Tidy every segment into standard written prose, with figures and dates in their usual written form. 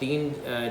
3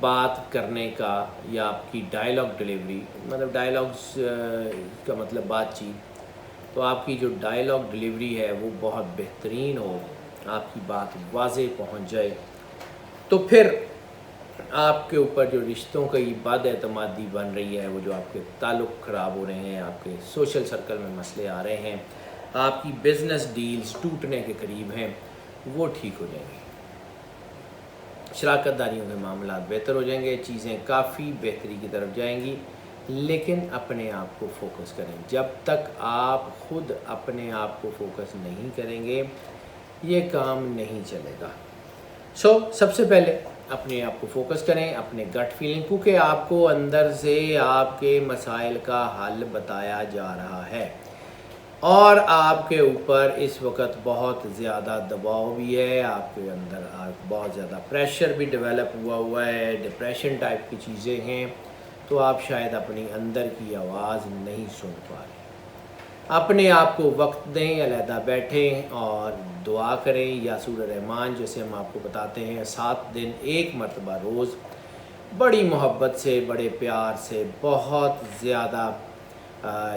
بات کرنے کا یا آپ کی ڈائلاگ ڈلیوری، مطلب ڈائلاگس کا مطلب بات چیت، تو آپ کی جو ڈائلاگ ڈلیوری ہے وہ بہت بہترین ہو، آپ کی بات واضح پہنچ جائے، تو پھر آپ کے اوپر جو رشتوں کی بد اعتمادی بن رہی ہے، وہ جو آپ کے تعلق خراب ہو رہے ہیں، آپ کے سوشل سرکل میں مسئلے آ رہے ہیں، آپ کی بزنس ڈیلز ٹوٹنے کے قریب ہیں، وہ ٹھیک ہو جائیں گے، شراکت داریوں کے معاملات بہتر ہو جائیں گے، چیزیں کافی بہتری کی طرف جائیں گی، لیکن اپنے آپ کو فوکس کریں۔ جب تک آپ خود اپنے آپ کو فوکس نہیں کریں گے یہ کام نہیں چلے گا۔ سب سے پہلے اپنے آپ کو فوکس کریں، اپنے گٹ فیلنگ، کیونکہ آپ کو اندر سے آپ کے مسائل کا حل بتایا جا رہا ہے، اور آپ کے اوپر اس وقت بہت زیادہ دباؤ بھی ہے، آپ کے اندر بہت زیادہ پریشر بھی ڈیولپ ہوا ہے، ڈپریشن ٹائپ کی چیزیں ہیں، تو آپ شاید اپنی اندر کی آواز نہیں سن پا رہے۔ اپنے آپ کو وقت دیں، علیحدہ بیٹھیں اور دعا کریں، یا سورہ رحمان جیسے ہم آپ کو بتاتے ہیں 7 دن 1 مرتبہ روز بڑی محبت سے، بڑے پیار سے، بہت زیادہ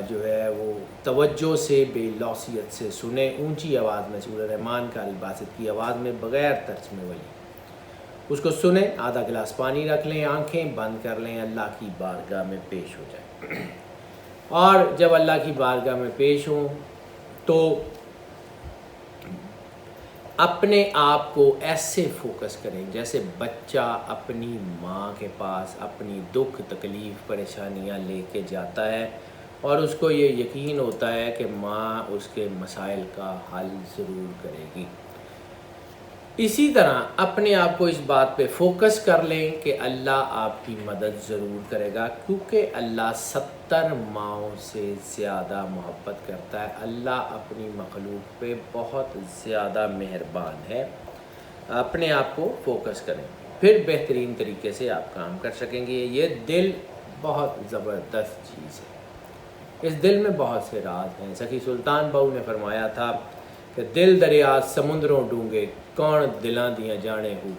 جو ہے وہ توجہ سے، بے لوثیت سے سنیں، اونچی آواز میں سورہ رحمان قاری باسط کی آواز میں، بغیر ترجمے والی اس کو سنیں، آدھا گلاس پانی رکھ لیں، آنکھیں بند کر لیں، اللہ کی بارگاہ میں پیش ہو جائیں، اور جب اللہ کی بارگاہ میں پیش ہوں تو اپنے آپ کو ایسے فوکس کریں جیسے بچہ اپنی ماں کے پاس اپنی دکھ تکلیف پریشانیاں لے کے جاتا ہے، اور اس کو یہ یقین ہوتا ہے کہ ماں اس کے مسائل کا حل ضرور کرے گی۔ اسی طرح اپنے آپ کو اس بات پہ فوکس کر لیں کہ اللہ آپ کی مدد ضرور کرے گا، کیونکہ اللہ 70 ماؤں سے زیادہ محبت کرتا ہے، اللہ اپنی مخلوق پہ بہت زیادہ مہربان ہے۔ اپنے آپ کو فوکس کریں، پھر بہترین طریقے سے آپ کام کر سکیں گے۔ یہ دل بہت زبردست چیز ہے، اس دل میں بہت سے راز ہیں۔ سخی سلطان بہو نے فرمایا تھا کہ دل دریا سمندروں ڈونگے، کون دلاں دیاں جانے ہو،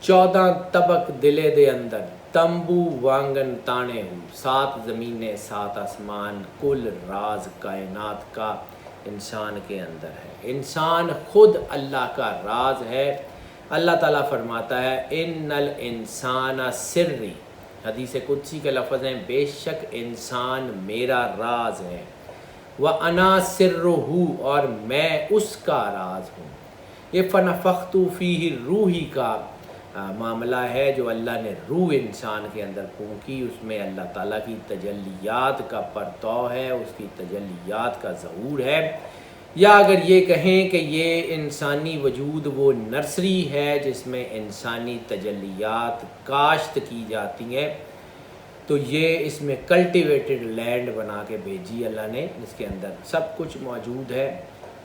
14 طبق دلے دے اندر، تمبو وانگن تانے ہو، 7 زمینیں 7 آسمان، کل راز کائنات کا انسان کے اندر ہے۔ انسان خود اللہ کا راز ہے۔ اللہ تعالیٰ فرماتا ہے ان الانسان سری، حدیث قدسی کے لفظ ہیں، بے شک انسان میرا راز ہے، وَأَنَا سِرُّهُ، اور میں اس کا راز ہوں۔ یہ فَنَفَخْتُ فِيهِ روحی کا معاملہ ہے، جو اللہ نے روح انسان کے اندر پھونکی، اس میں اللہ تعالیٰ کی تجلیات کا پرتو ہے، اس کی تجلیات کا ظہور ہے، یا اگر یہ کہیں کہ یہ انسانی وجود وہ نرسری ہے جس میں انسانی تجلیات کاشت کی جاتی ہیں، تو یہ اس میں کلٹیویٹڈ لینڈ بنا کے بھیجی اللہ نے، اس کے اندر سب کچھ موجود ہے۔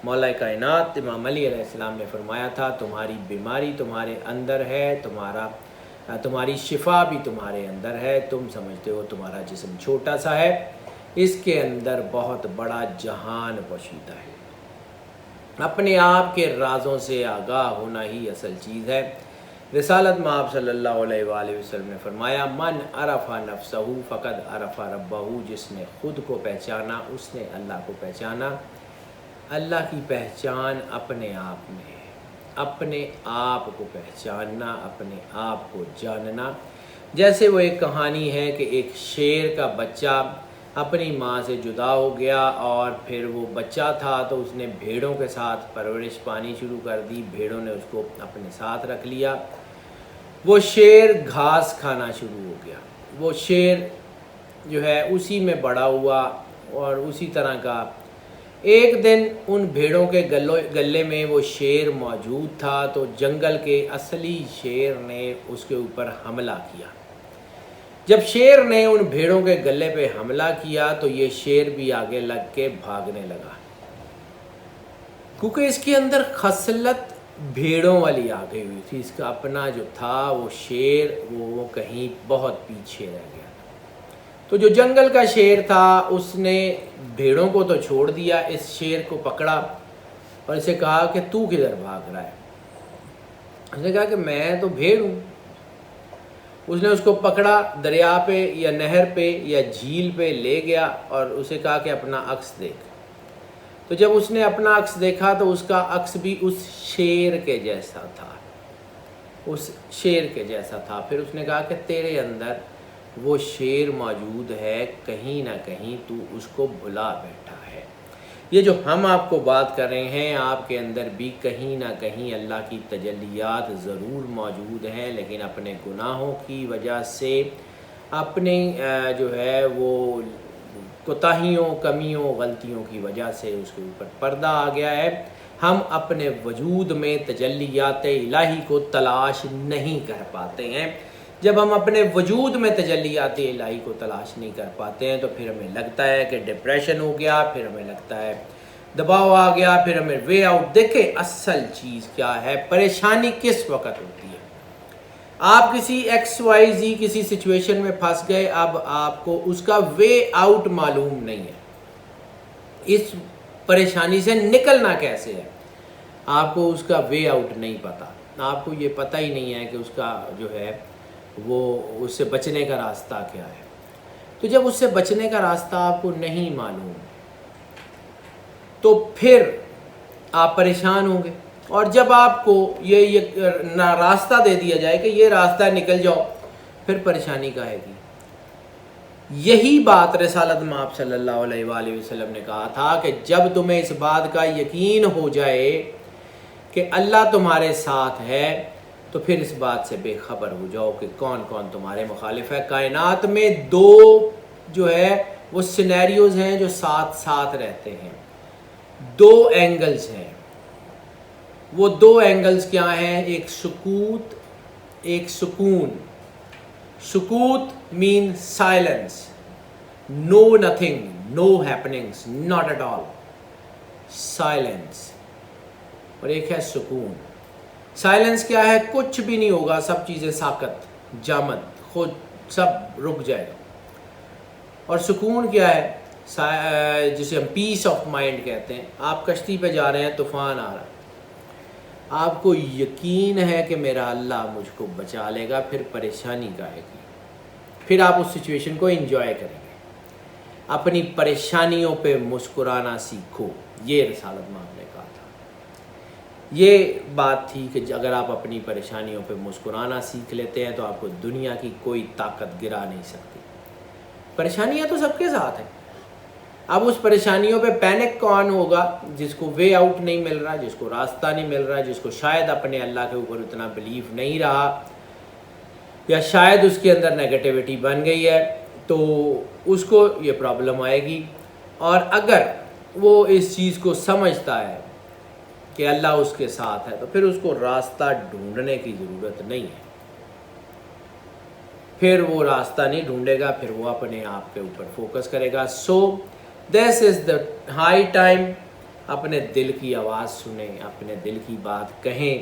مولا کائنات امام علی علیہ السلام نے فرمایا تھا تمہاری بیماری تمہارے اندر ہے، تمہاری شفا بھی تمہارے اندر ہے، تم سمجھتے ہو تمہارا جسم چھوٹا سا ہے، اس کے اندر بہت بڑا جہان پوشیدہ ہے۔ اپنے آپ کے رازوں سے آگاہ ہونا ہی اصل چیز ہے۔ رسالت میں آپ صلی اللہ علیہ وآلہ وسلم نے فرمایا من عرف نفسہ فقد عرف ربہ، جس نے خود کو پہچانا اس نے اللہ کو پہچانا۔ اللہ کی پہچان اپنے آپ میں ہے، اپنے آپ کو پہچاننا، اپنے آپ کو جاننا۔ جیسے وہ ایک کہانی ہے کہ ایک شیر کا بچہ اپنی ماں سے جدا ہو گیا، اور پھر وہ بچہ تھا تو اس نے بھیڑوں کے ساتھ پرورش پانی شروع کر دی، بھیڑوں نے اس کو اپنے ساتھ رکھ لیا، وہ شیر گھاس کھانا شروع ہو گیا، وہ شیر جو ہے اسی میں بڑا ہوا، اور اسی طرح کا ایک دن ان بھیڑوں کے گلے میں وہ شیر موجود تھا، تو جنگل کے اصلی شیر نے اس کے اوپر حملہ کیا۔ جب شیر نے ان بھیڑوں کے گلے پہ حملہ کیا تو یہ شیر بھی آگے لگ کے بھاگنے لگا، کیونکہ اس کے اندر خصلت بھیڑوں والی آ گئی ہوئی تھی، اس کا اپنا جو تھا وہ شیر وہ کہیں بہت پیچھے رہ گیا۔ تو جو جنگل کا شیر تھا اس نے بھیڑوں کو تو چھوڑ دیا، اس شیر کو پکڑا اور اسے کہا کہ تو کدھر بھاگ رہا ہے؟ اس نے کہا کہ میں تو بھیڑ ہوں، اس نے اس کو پکڑا دریا پہ یا نہر پہ یا جھیل پہ لے گیا اور اسے کہا کہ اپنا عکس دیکھ. تو جب اس نے اپنا عکس دیکھا تو اس کا عکس بھی اس شیر کے جیسا تھا، اس شیر کے جیسا تھا. پھر اس نے کہا کہ تیرے اندر وہ شیر موجود ہے، کہیں نہ کہیں تو اس کو بھلا بیٹھا ہے. یہ جو ہم آپ کو بات کر رہے ہیں، آپ کے اندر بھی کہیں نہ کہیں اللہ کی تجلیات ضرور موجود ہیں، لیکن اپنے گناہوں کی وجہ سے، اپنے جو ہے وہ کوتاہیوں، کمیوں، غلطیوں کی وجہ سے اس کے اوپر پردہ آ گیا ہے. ہم اپنے وجود میں تجلیات الہی کو تلاش نہیں کر پاتے ہیں. جب ہم اپنے وجود میں تجلیات الہی کو تلاش نہیں کر پاتے ہیں تو پھر ہمیں لگتا ہے کہ ڈپریشن ہو گیا، پھر ہمیں لگتا ہے دباؤ آ گیا، پھر ہمیں وے آؤٹ. دیکھیں اصل چیز کیا ہے، پریشانی کس وقت ہوتی ہے. آپ کسی ایکس وائی زی کسی سچویشن میں پھنس گئے، اب آپ کو اس کا وے آؤٹ معلوم نہیں ہے، اس پریشانی سے نکلنا کیسے ہے، آپ کو اس کا وے آؤٹ نہیں پتا. آپ کو یہ پتہ ہی نہیں ہے کہ اس کا جو ہے وہ اس سے بچنے کا راستہ کیا ہے. تو جب اس سے بچنے کا راستہ آپ کو نہیں معلوم تو پھر آپ پریشان ہوں گے. اور جب آپ کو یہ راستہ دے دیا جائے کہ یہ راستہ نکل جاؤ، پھر پریشانی کا ہے گی. یہی بات رسالت مآب صلی اللہ علیہ وآلہ وسلم نے کہا تھا کہ جب تمہیں اس بات کا یقین ہو جائے کہ اللہ تمہارے ساتھ ہے تو پھر اس بات سے بے خبر ہو جاؤ کہ کون کون تمہارے مخالف ہے. کائنات میں دو جو ہے وہ سینیریوز ہیں جو ساتھ ساتھ رہتے ہیں، دو اینگلز ہیں. وہ دو اینگلز کیا ہیں؟ ایک سکوت، ایک سکون. سکوت mean silence, no nothing, no happenings, not at all, silence. اور ایک ہے سکون. سائلنس کیا ہے؟ کچھ بھی نہیں ہوگا، سب چیزیں ساکت، جامد، خود سب رک جائے گا. اور سکون کیا ہے؟ جسے ہم پیس آف مائنڈ کہتے ہیں. آپ کشتی پہ جا رہے ہیں، طوفان آ رہا ہے، آپ کو یقین ہے کہ میرا اللہ مجھ کو بچا لے گا، پھر پریشانی کا ہے گی، پھر آپ اس سچویشن کو انجوائے کریں گے. اپنی پریشانیوں پہ مسکرانا سیکھو، یہ رسالت مآب نے کہا تھا. یہ بات تھی کہ اگر آپ اپنی پریشانیوں پہ مسکرانا سیکھ لیتے ہیں تو آپ کو دنیا کی کوئی طاقت گرا نہیں سکتی. پریشانیاں تو سب کے ساتھ ہیں. اب اس پریشانیوں پہ پینک کون ہوگا؟ جس کو وے آؤٹ نہیں مل رہا، جس کو راستہ نہیں مل رہا، جس کو شاید اپنے اللہ کے اوپر اتنا بلیف نہیں رہا، یا شاید اس کے اندر نیگیٹیوٹی بن گئی ہے، تو اس کو یہ پرابلم آئے گی. اور اگر وہ اس چیز کو سمجھتا ہے کہ اللہ اس کے ساتھ ہے تو پھر اس کو راستہ ڈھونڈنے کی ضرورت نہیں ہے. پھر وہ راستہ نہیں ڈھونڈے گا، پھر وہ اپنے آپ کے اوپر فوکس کرے گا. سو دس از دا ہائی ٹائم. اپنے دل کی آواز سنیں، اپنے دل کی بات کہیں،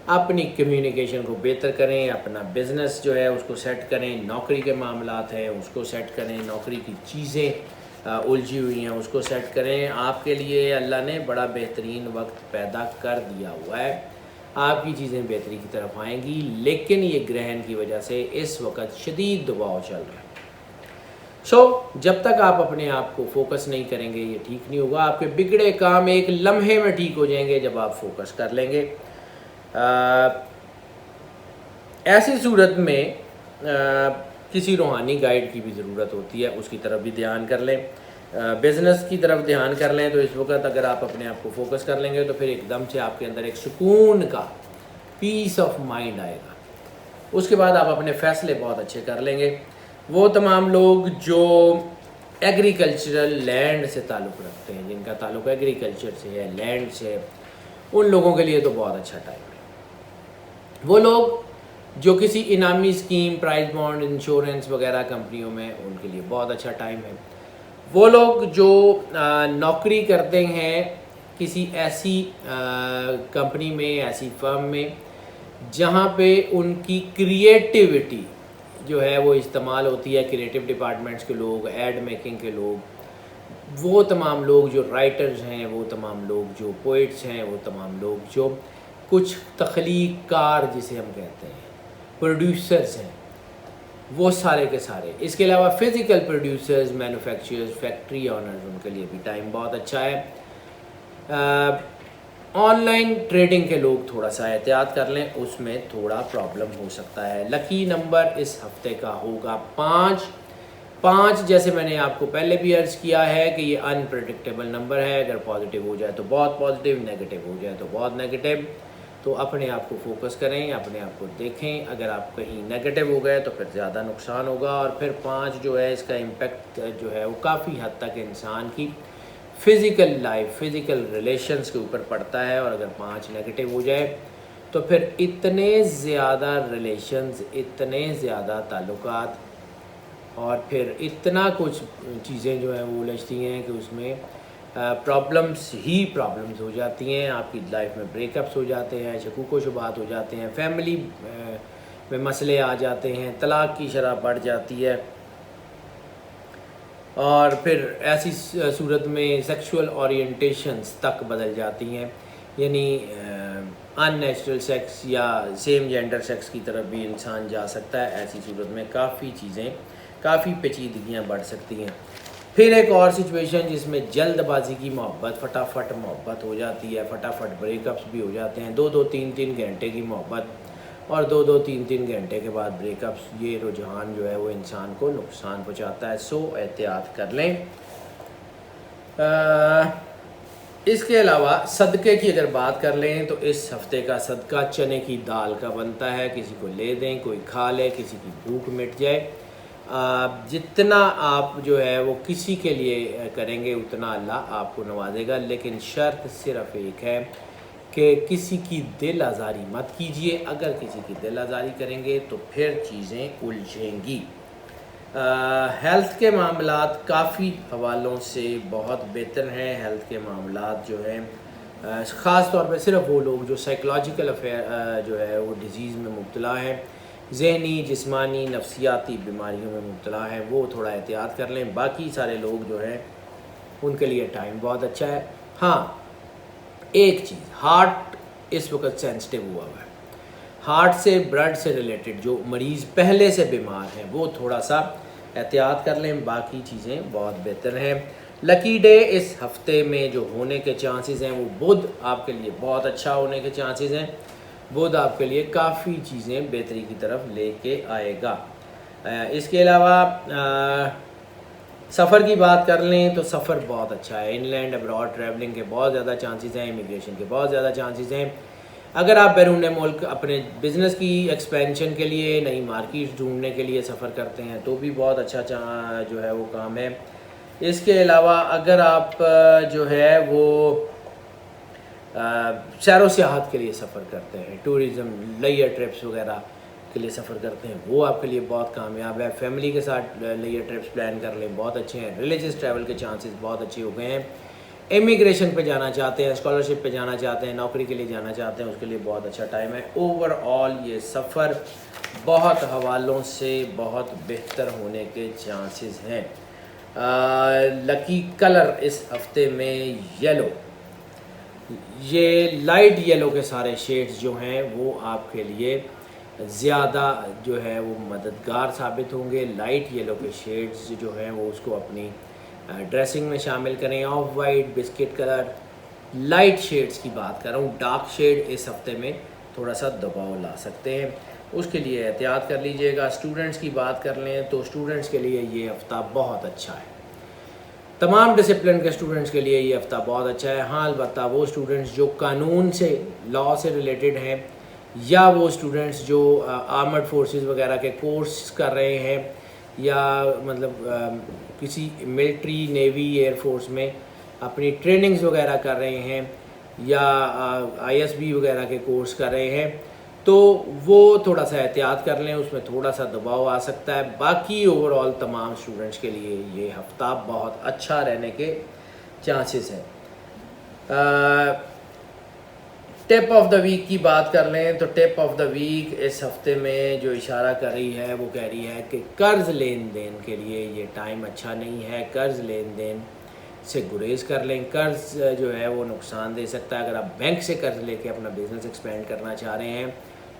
اپنی کمیونیکیشن کو بہتر کریں، اپنا بزنس جو ہے اس کو سیٹ کریں، نوکری کے معاملات ہیں اس کو سیٹ کریں، نوکری کی چیزیں الجھی ہوئی ہیں اس کو سیٹ کریں. آپ کے لیے اللہ نے بڑا بہترین وقت پیدا کر دیا ہوا ہے، آپ کی چیزیں بہتری کی طرف آئیں گی. لیکن یہ گرہن کی وجہ سے اس وقت شدید دباؤ چل رہا ہے. جب تک آپ اپنے آپ کو فوکس نہیں کریں گے یہ ٹھیک نہیں ہوگا. آپ کے بگڑے کام ایک لمحے میں ٹھیک ہو جائیں گے جب آپ فوکس کر لیں گے. ایسی صورت میں کسی روحانی گائیڈ کی بھی ضرورت ہوتی ہے، اس کی طرف بھی دھیان کر لیں. بزنس کی طرف دھیان کر لیں تو اس وقت اگر آپ اپنے آپ کو فوکس کر لیں گے تو پھر ایک دم سے آپ کے اندر ایک سکون کا، پیس آف مائنڈ آئے گا. اس کے بعد آپ اپنے فیصلے بہت اچھے کر لیں گے. وہ تمام لوگ جو ایگریکلچرل لینڈ سے تعلق رکھتے ہیں، جن کا تعلق ایگریکلچر سے ہے، لینڈ سے، ان لوگوں کے لیے تو بہت اچھا ٹائم ہے. وہ لوگ جو کسی انعامی اسکیم، پرائز بانڈ، انشورنس وغیرہ کمپنیوں میں، ان کے لیے بہت اچھا ٹائم ہے. وہ لوگ جو نوکری کرتے ہیں کسی ایسی کمپنی میں، ایسی فرم میں جہاں پہ ان کی کریٹیوٹی جو ہے وہ استعمال ہوتی ہے، کریٹیو ڈپارٹمنٹس کے لوگ، ایڈ میکنگ کے لوگ، وہ تمام لوگ جو رائٹرز ہیں، وہ تمام لوگ جو پوئٹس ہیں، وہ تمام لوگ جو کچھ تخلیق کار جسے ہم کہتے ہیں، پروڈیوسرز ہیں، وہ سارے کے سارے. اس کے علاوہ physical producers, manufacturers, factory owners, ان کے لیے بھی ٹائم بہت اچھا ہے. آن لائن ٹریڈنگ کے لوگ تھوڑا سا احتیاط کر لیں، اس میں تھوڑا پرابلم ہو سکتا ہے. لکی نمبر اس ہفتے کا ہوگا 5. جیسے میں نے آپ کو پہلے بھی عرض کیا ہے کہ یہ انپریڈکٹیبل نمبر ہے. اگر پازیٹیو ہو جائے تو بہت پازیٹیو، نیگیٹو ہو جائے تو بہت نیگیٹو. تو اپنے آپ کو فوکس کریں، اپنے آپ کو دیکھیں. اگر آپ کہیں نیگیٹو ہو گئے تو پھر زیادہ نقصان ہوگا. اور پھر 5 جو ہے اس کا امپیکٹ جو ہے وہ کافی حد تک انسان کی فزیکل لائف، فزیکل ریلیشنز کے اوپر پڑتا ہے. اور اگر 5 نیگیٹو ہو جائے تو پھر اتنے زیادہ ریلیشنز، اتنے زیادہ تعلقات، اور پھر اتنا کچھ چیزیں جو ہیں وہ الجھتی ہیں کہ اس میں پرابلمس ہو جاتی ہیں. آپ کی لائف میں بریک اپس ہو جاتے ہیں، شکوک و شبہات ہو جاتے ہیں، فیملی میں مسئلے آ جاتے ہیں، طلاق کی شرح بڑھ جاتی ہے. اور پھر ایسی صورت میں سیکشول اورینٹیشنز تک بدل جاتی ہیں، یعنی ان نیچرل سیکس یا سیم جینڈر سیکس کی طرف بھی انسان جا سکتا ہے. ایسی صورت میں کافی پیچیدگیاں بڑھ سکتی ہیں. پھر ایک اور سچویشن جس میں جلد بازی کی محبت، فٹافٹ محبت ہو جاتی ہے، فٹافٹ بریک اپس بھی ہو جاتے ہیں. 2-3 گھنٹے کی محبت اور 2-3 گھنٹے کے بعد بریک اپس. یہ رجحان جو ہے وہ انسان کو نقصان پہنچاتا ہے. سو احتیاط کر لیں. اس کے علاوہ صدقے کی اگر بات کر لیں تو اس ہفتے کا صدقہ چنے کی دال کا بنتا ہے. کسی کو لے دیں، کوئی کھا لے، کسی کی بھوک مٹ جائے. جتنا آپ جو ہے وہ کسی کے لیے کریں گے اتنا اللہ آپ کو نوازے گا. لیکن شرط صرف ایک ہے کہ کسی کی دل آزاری مت کیجیے. اگر کسی کی دل آزاری کریں گے تو پھر چیزیں الجھیں گی. ہیلتھ کے معاملات کافی حوالوں سے بہت بہتر ہیں. ہیلتھ کے معاملات جو ہیں خاص طور پہ صرف وہ لوگ جو سائیکلوجیکل جو ہے وہ ڈیزیز میں مبتلا ہیں، ذہنی، جسمانی، نفسیاتی بیماریوں میں مبتلا ہیں، وہ تھوڑا احتیاط کر لیں. باقی سارے لوگ جو ہیں ان کے لیے ٹائم بہت اچھا ہے. ہاں ایک چیز، ہارٹ اس وقت سینسٹیو ہوا ہے. ہارٹ سے، بلڈ سے ریلیٹڈ جو مریض پہلے سے بیمار ہیں وہ تھوڑا سا احتیاط کر لیں. باقی چیزیں بہت بہتر ہیں. لکی ڈے اس ہفتے میں جو ہونے کے چانسز ہیں وہ بدھ آپ کے لیے بہت اچھا ہونے کے چانسز ہیں. بدھ آپ کے لیے کافی چیزیں بہتری کی طرف لے کے آئے گا. اس کے علاوہ سفر کی بات کر لیں تو سفر بہت اچھا ہے. ان لینڈ ابراڈ ٹریولنگ کے بہت زیادہ چانسز ہیں، امیگریشن کے بہت زیادہ چانسز ہیں. اگر آپ بیرون ملک اپنے بزنس کی ایکسپینشن کے لیے، نئی مارکیٹ ڈھونڈنے کے لیے سفر کرتے ہیں تو بھی بہت اچھا جو ہے وہ کام ہے. اس کے علاوہ اگر آپ جو ہے وہ سیر و سیاحت کے لیے سفر کرتے ہیں، ٹورزم، لیئر ٹرپس وغیرہ کے لیے سفر کرتے ہیں، وہ آپ کے لیے بہت کامیاب ہے. فیملی کے ساتھ لیئر ٹرپس پلان کر لیں، بہت اچھے ہیں. ریلیجس ٹریول کے چانسز بہت اچھے ہو گئے ہیں. امیگریشن پہ جانا چاہتے ہیں، اسکالرشپ پہ جانا چاہتے ہیں، نوکری کے لیے جانا چاہتے ہیں، اس کے لیے بہت اچھا ٹائم ہے. اوور آل یہ سفر بہت حوالوں سے بہت بہتر ہونے کے چانسز ہیں. لکی کلر اس ہفتے میں یلو. یہ لائٹ یلو کے سارے شیڈز جو ہیں وہ آپ کے لیے زیادہ جو ہے وہ مددگار ثابت ہوں گے. لائٹ یلو کے شیڈز جو ہیں وہ اس کو اپنی ڈریسنگ میں شامل کریں. Of white, biscuit colour, light sheds کی بات کر رہا ہوں. ڈارک شیڈ اس ہفتے میں تھوڑا سا دباؤ لا سکتے ہیں، اس کے لیے احتیاط کر لیجئے گا. اسٹوڈنٹس کی بات کر لیں تو اسٹوڈنٹس کے لیے یہ ہفتہ بہت اچھا ہے. تمام ڈسپلن کے اسٹوڈنٹس کے لیے یہ ہفتہ بہت اچھا ہے. ہاں البتہ وہ اسٹوڈنٹس جو قانون سے، لاء سے ریلیٹڈ ہیں، یا وہ اسٹوڈنٹس جو آرمڈ فورسز وغیرہ کے کورس کر رہے ہیں، یا مطلب کسی ملٹری، نیوی، ایئر فورس میں اپنی ٹریننگز وغیرہ کر رہے ہیں، یا ISB وغیرہ کے کورس کر رہے ہیں، تو وہ تھوڑا سا احتیاط کر لیں، اس میں تھوڑا سا دباؤ آ سکتا ہے. باقی اوور آل تمام اسٹوڈنٹس کے لیے یہ ہفتہ بہت اچھا رہنے کے چانسز ہیں. ٹپ آف دا ویک کی بات کر لیں تو ٹپ آف دا ویک اس ہفتے میں جو اشارہ کر رہی ہے وہ کہہ رہی ہے کہ قرض لین دین کے لیے یہ ٹائم اچھا نہیں ہے. قرض لین دین سے گریز کر لیں. قرض جو ہے وہ نقصان دے سکتا ہے. اگر آپ بینک سے قرض لے کے اپنا بزنس ایکسپینڈ کرنا چاہ رہے ہیں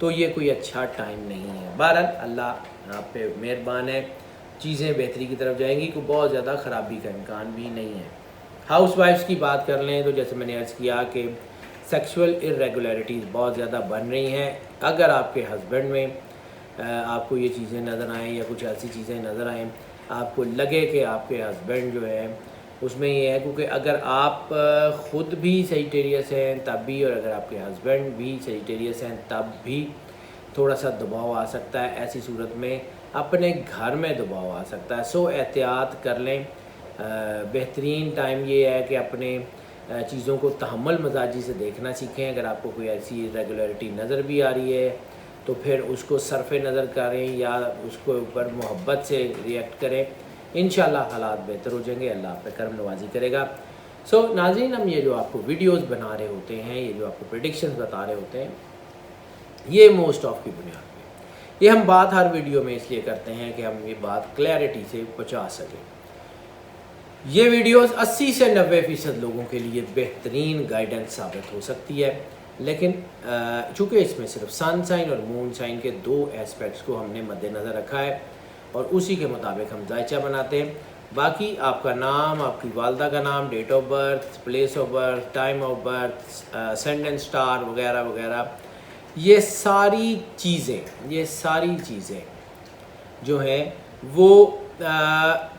تو یہ کوئی اچھا ٹائم نہیں ہے۔ بہرحال اللہ آپ پہ مہربان ہے، چیزیں بہتری کی طرف جائیں گی، کوئی بہت زیادہ خرابی کا امکان بھی نہیں ہے۔ ہاؤس وائفس کی بات کر لیں تو جیسے میں نے عرض کیا کہ سیکسول ارریگولیرٹیز بہت زیادہ بن رہی ہیں۔ اگر آپ کے ہسبینڈ میں آپ کو یہ چیزیں نظر آئیں یا کچھ ایسی چیزیں نظر آئیں، آپ کو لگے کہ آپ کے ہسبینڈ جو ہے اس میں یہ ہے، کیونکہ اگر آپ خود بھی سیجیٹیریس ہیں تب بھی، اور اگر آپ کے ہسبینڈ بھی سیجیٹیریس ہیں تب بھی تھوڑا سا دباؤ آ سکتا ہے۔ ایسی صورت میں اپنے گھر میں دباؤ آ سکتا ہے، سو احتیاط کر لیں۔ بہترین ٹائم یہ ہے کہ اپنے چیزوں کو تحمل مزاجی سے دیکھنا سیکھیں۔ اگر آپ کو کوئی ایسی ریگولیرٹی نظر بھی آ رہی ہے تو پھر اس کو صرف نظر کریں یا اس کو اوپر محبت سے ریئیکٹ کریں، انشاءاللہ حالات بہتر ہو جائیں گے، اللہ آپ پہ کرم نوازی کرے گا۔ سو ناظرین، ہم یہ جو آپ کو ویڈیوز بنا رہے ہوتے ہیں، یہ جو آپ کو پریڈکشنز بتا رہے ہوتے ہیں، یہ موسٹ آف کی بنیاد پہ، یہ ہم بات ہر ویڈیو میں اس لیے کرتے ہیں کہ ہم یہ بات کلیئرٹی سے پہنچا سکیں۔ یہ ویڈیوز 80 سے 90% لوگوں کے لیے بہترین گائیڈنس ثابت ہو سکتی ہے، لیکن چونکہ اس میں صرف سن سائن اور مون سائن کے 2 ایسپیکٹس کو ہم نے مد نظر رکھا ہے اور اسی کے مطابق ہم ذائچہ بناتے ہیں۔ باقی آپ کا نام، آپ کی والدہ کا نام، date of birth, place of birth, time of birth, ascendant star وغیرہ وغیرہ، یہ ساری چیزیں جو ہیں وہ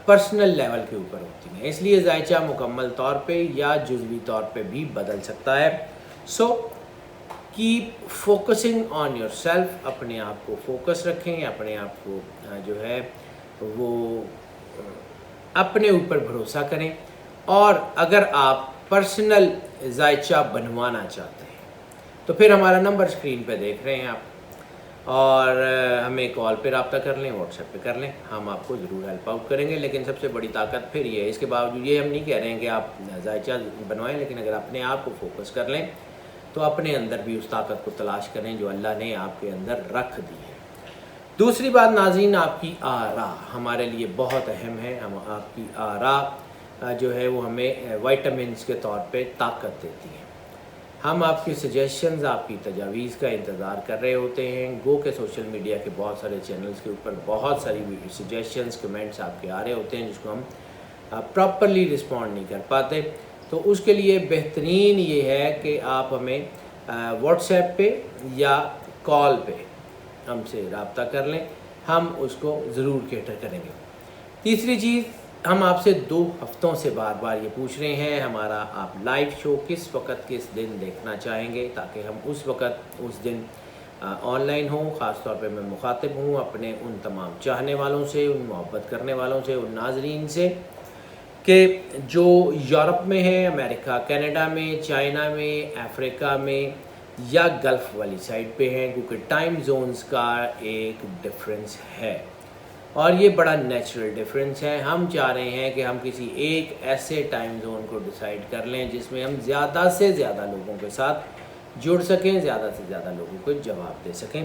پرسنل لیول کے اوپر ہوتی ہیں، اس لیے ذائچہ مکمل طور پہ یا جزوی طور پہ بھی بدل سکتا ہے۔ So keep focusing on your self, اپنے آپ کو فوکس رکھیں، اپنے آپ کو جو ہے وہ اپنے اوپر بھروسہ کریں، اور اگر آپ پرسنل ذائچہ بنوانا چاہتے ہیں تو پھر ہمارا نمبر اسکرین پہ دیکھ رہے ہیں آپ، اور ہمیں کال پہ رابطہ کر لیں، واٹس ایپ پہ کر لیں، ہم آپ کو ضرور ہیلپ آؤٹ کریں گے۔ لیکن سب سے بڑی طاقت پھر یہ ہے، اس کے باوجود یہ ہم نہیں کہہ رہے ہیں کہ آپ ذائچہ بنوائیں، لیکن اگر اپنے آپ کو فوکس کر لیں تو اپنے اندر بھی اس طاقت کو تلاش کریں جو اللہ نے آپ کے اندر رکھ دی ہے۔ دوسری بات ناظرین، آپ کی آراء ہمارے لیے بہت اہم ہے۔ آپ کی آراء جو ہے وہ ہمیں وائٹامنس کے طور پہ طاقت دیتی ہیں۔ ہم آپ کی سجیشنز، آپ کی تجاویز کا انتظار کر رہے ہوتے ہیں۔ گو کے سوشل میڈیا کے بہت سارے چینلز کے اوپر بہت ساری سجیشنز، کمنٹس آپ کے آ رہے ہوتے ہیں جس کو ہم پراپرلی رسپونڈ نہیں کر پاتے، تو اس کے لیے بہترین یہ ہے کہ آپ ہمیں واٹس ایپ پہ یا کال پہ ہم سے رابطہ کر لیں، ہم اس کو ضرور کیٹر کریں گے۔ تیسری چیز، ہم آپ سے 2 ہفتوں سے بار بار یہ پوچھ رہے ہیں ہمارا آپ لائیو شو کس وقت کس دن دیکھنا چاہیں گے، تاکہ ہم اس وقت اس دن آن لائن ہوں۔ خاص طور پہ میں مخاطب ہوں اپنے ان تمام چاہنے والوں سے، ان محبت کرنے والوں سے، ان ناظرین سے کہ جو یورپ میں ہیں، امریکہ کینیڈا میں، چائنا میں، افریقہ میں یا گلف والی سائڈ پہ ہیں، کیونکہ ٹائم زونز کا ایک ڈفرینس ہے اور یہ بڑا نیچرل ڈفرینس ہے۔ ہم چاہ رہے ہیں کہ ہم کسی ایک ایسے ٹائم زون کو ڈیسائیڈ کر لیں جس میں ہم زیادہ سے زیادہ لوگوں کے ساتھ جڑ سکیں، زیادہ سے زیادہ لوگوں کو جواب دے سکیں۔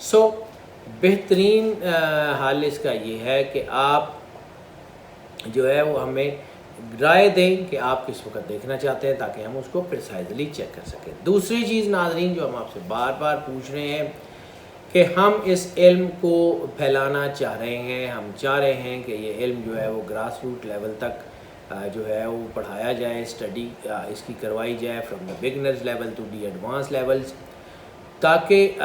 سو بہترین حال اس کا یہ ہے کہ آپ جو ہے وہ ہمیں رائے دیں کہ آپ کس وقت دیکھنا چاہتے ہیں تاکہ ہم اس کو پریسائزلی چیک کر سکیں۔ دوسری چیز ناظرین جو ہم آپ سے بار بار پوچھ رہے ہیں کہ ہم اس علم کو پھیلانا چاہ رہے ہیں، ہم چاہ رہے ہیں کہ یہ علم جو ہے وہ گراس روٹ لیول تک جو ہے وہ پڑھایا جائے، اسٹڈی اس کی کروائی جائے from the beginners level to the advance levels, تاکہ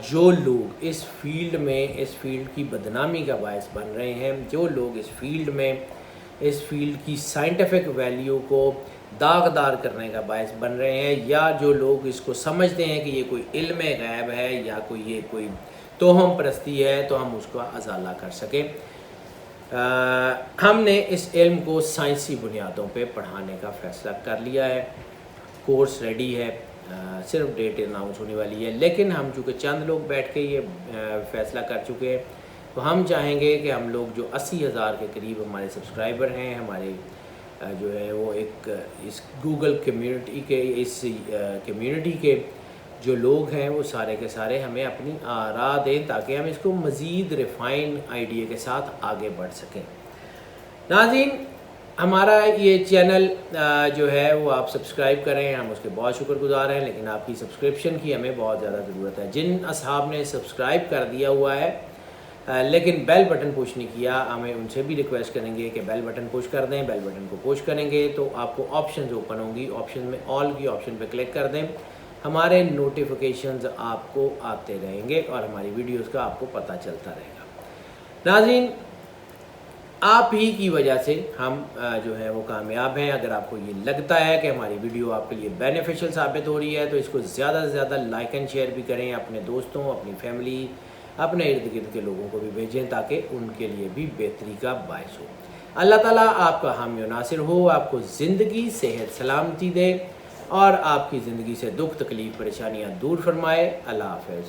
جو لوگ اس فیلڈ کی بدنامی کا باعث بن رہے ہیں، جو لوگ اس فیلڈ کی سائنٹیفک ویلیو کو داغدار کرنے کا باعث بن رہے ہیں، یا جو لوگ اس کو سمجھتے ہیں کہ یہ کوئی علم غیب ہے یا کوئی توہم پرستی ہے، تو ہم اس کو ازالہ کر سکیں۔ ہم نے اس علم کو سائنسی بنیادوں پہ پڑھانے کا فیصلہ کر لیا ہے، کورس ریڈی ہے، صرف ڈیٹ اناؤنس ہونے والی ہے، لیکن ہم چونکہ چند لوگ بیٹھ کے یہ فیصلہ کر چکے ہیں، تو ہم چاہیں گے کہ ہم لوگ جو 80,000 کے قریب ہمارے سبسکرائبر ہیں، ہمارے جو ہے وہ ایک اس گوگل کمیونٹی کے کمیونٹی کے جو لوگ ہیں وہ سارے کے سارے ہمیں اپنی آراء دیں تاکہ ہم اس کو مزید ریفائن آئیڈیا کے ساتھ آگے بڑھ سکیں۔ ناظرین، ہمارا یہ چینل جو ہے وہ آپ سبسکرائب کریں، ہم اس کے بہت شکر گزار ہیں، لیکن آپ کی سبسکرپشن کی ہمیں بہت زیادہ ضرورت ہے۔ جن اصحاب نے سبسکرائب کر دیا ہوا ہے لیکن بیل بٹن پوش نہیں کیا، ہمیں ان سے بھی ریکویسٹ کریں گے کہ بیل بٹن پوش کر دیں۔ بیل بٹن کو پوش کریں گے تو آپ کو آپشنز اوپن ہوں گی، آپشن میں آل کی آپشن پہ کلک کر دیں، ہمارے نوٹیفیکیشنز آپ کو آتے رہیں گے اور ہماری ویڈیوز کا آپ کو پتہ چلتا رہے گا۔ ناظرین، آپ ہی کی وجہ سے ہم جو ہے وہ کامیاب ہیں۔ اگر آپ کو یہ لگتا ہے کہ ہماری ویڈیو آپ کے لیے بینیفیشل ثابت ہو رہی ہے تو اس کو زیادہ سے زیادہ لائک اینڈ شیئر بھی کریں، اپنے دوستوں، اپنی فیملی، اپنے ارد گرد کے لوگوں کو بھی بھیجیں تاکہ ان کے لیے بھی بہتری کا باعث ہو۔ اللہ تعالیٰ آپ کا حامی و ناصر ہو، آپ کو زندگی، صحت، سلامتی دے اور آپ کی زندگی سے دکھ، تکلیف، پریشانیاں دور فرمائے۔ اللہ حافظ۔